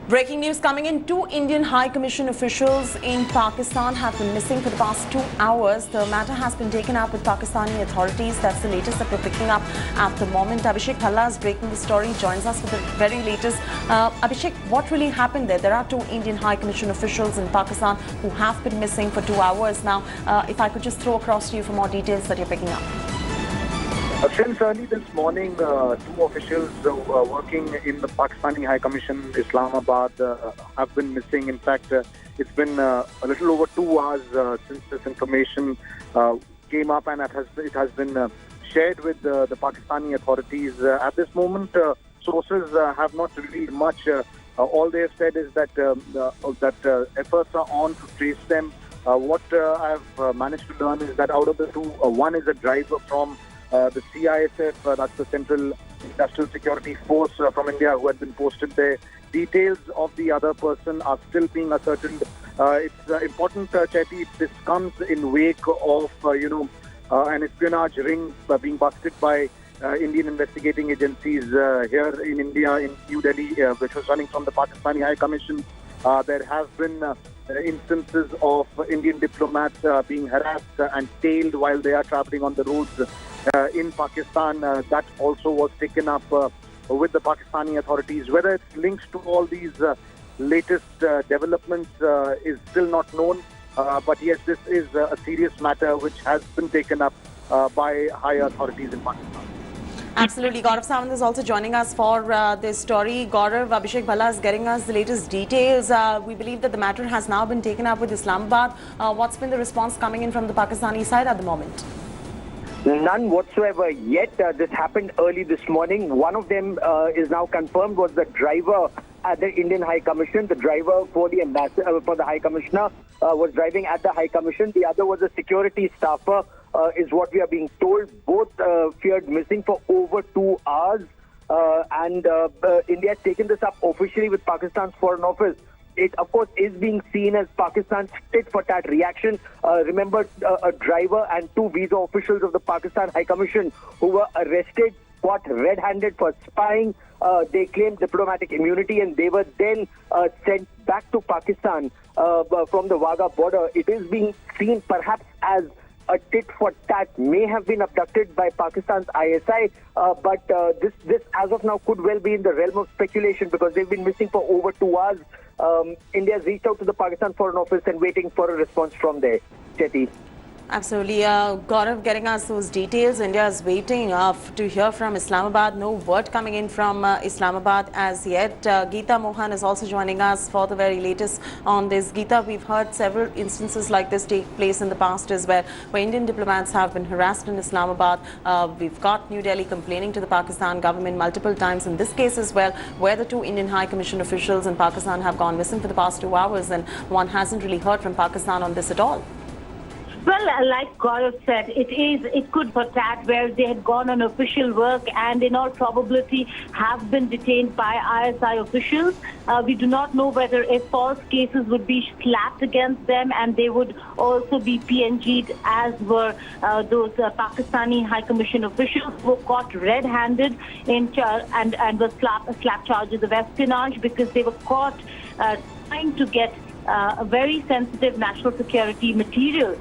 Breaking news coming in. Two Indian High Commission officials in Pakistan have been missing for the past 2 hours. The matter has been taken up with Pakistani authorities. That's the latest that we're picking up at the moment. Abhishek Bhalla is breaking the story, joins us with the very latest. Abhishek, what really happened there? There are two Indian High Commission officials in Pakistan who have been missing for 2 hours now. If I could just throw across to you for more details that you're picking up. Since early this morning, two officials working in the Pakistani High Commission in Islamabad have been missing. In fact, it's been a little over 2 hours since this information came up, and it has been shared with the Pakistani authorities. At this moment, sources have not revealed much. All they have said is that efforts are on to trace them. What I've managed to learn is that out of the two, one is a driver from the CISF, that's the Central Industrial Security Force from India, who had been posted there. Details of the other person are still being ascertained. It's important, Chaiti, this comes in wake of, an espionage ring being busted by Indian investigating agencies here in India, in New Delhi, which was running from the Pakistani High Commission. There have been instances of Indian diplomats being harassed and tailed while they are traveling on the roads in Pakistan. That also was taken up with the Pakistani authorities. Whether it's linked to all these latest developments is still not known. But yes, this is a serious matter which has been taken up by higher authorities in Pakistan. Absolutely. Gaurav Sawant is also joining us for this story. Gaurav, Abhishek Bhalla is getting us the latest details. We believe that the matter has now been taken up with Islamabad. What's been the response coming in from the Pakistani side at the moment? None whatsoever yet. This happened early this morning. One of them is now confirmed was the driver at the Indian High Commission. The driver for the ambassador, for the High Commissioner was driving at the High Commission. The other was a security staffer, is what we are being told. Both feared missing for over 2 hours. And India has taken this up officially with Pakistan's Foreign Office. It, of course, is being seen as Pakistan's tit-for-tat reaction. Remember, a driver and two visa officials of the Pakistan High Commission who were arrested, caught red-handed for spying. They claimed diplomatic immunity, and they were then sent back to Pakistan from the Wagah border. It is being seen perhaps as a tit-for-tat, may have been abducted by Pakistan's ISI, but this as of now could well be in the realm of speculation because they've been missing for over 2 hours. India has reached out to the Pakistan Foreign Office and waiting for a response from there. Chetty. Absolutely. Gaurav getting us those details. India is waiting to hear from Islamabad. No word coming in from Islamabad as yet. Geeta Mohan is also joining us for the very latest on this. Geeta, we've heard several instances like this take place in the past as well, where Indian diplomats have been harassed in Islamabad. We've got New Delhi complaining to the Pakistan government multiple times in this case as well, where the two Indian High Commission officials in Pakistan have gone missing for the past 2 hours, and one hasn't really heard from Pakistan on this at all. Well, like Gaurav said, it could be that where they had gone on official work and in all probability have been detained by ISI officials. We do not know whether if false cases would be slapped against them and they would also be PNG'd as were those Pakistani High Commission officials who were caught red-handed and were slapped charges of espionage because they were caught trying to get a very sensitive national security material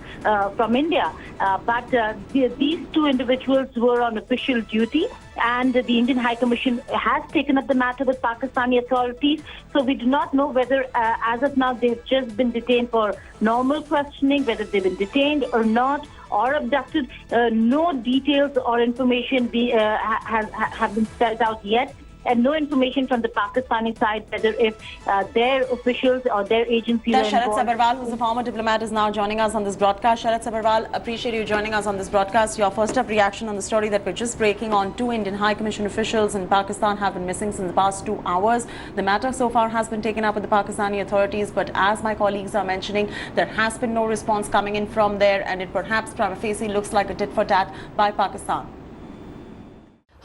from India. But these two individuals were on official duty, and the Indian High Commission has taken up the matter with Pakistani authorities. So we do not know whether, as of now, they've just been detained for normal questioning, whether they've been detained or not, or abducted. No details or information have been spelled out yet. And no information from the Pakistani side whether if their officials or their agencies are Sharat involved. Sabharwal, who's a former diplomat, is now joining us on this broadcast. Sharat Sabharwal, appreciate you joining us on this broadcast. Your first up reaction on the story that we're just breaking on. Two Indian High Commission officials in Pakistan have been missing since the past 2 hours. The matter so far has been taken up with the Pakistani authorities, but as my colleagues are mentioning, there has been no response coming in from there, and it perhaps prima facie looks like a tit-for-tat by Pakistan.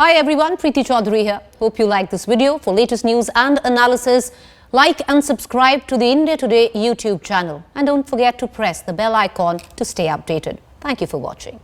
Hi everyone, Preeti Chaudhary here. Hope you like this video. For latest news and analysis, like and subscribe to the India Today YouTube channel. And don't forget to press the bell icon to stay updated. Thank you for watching.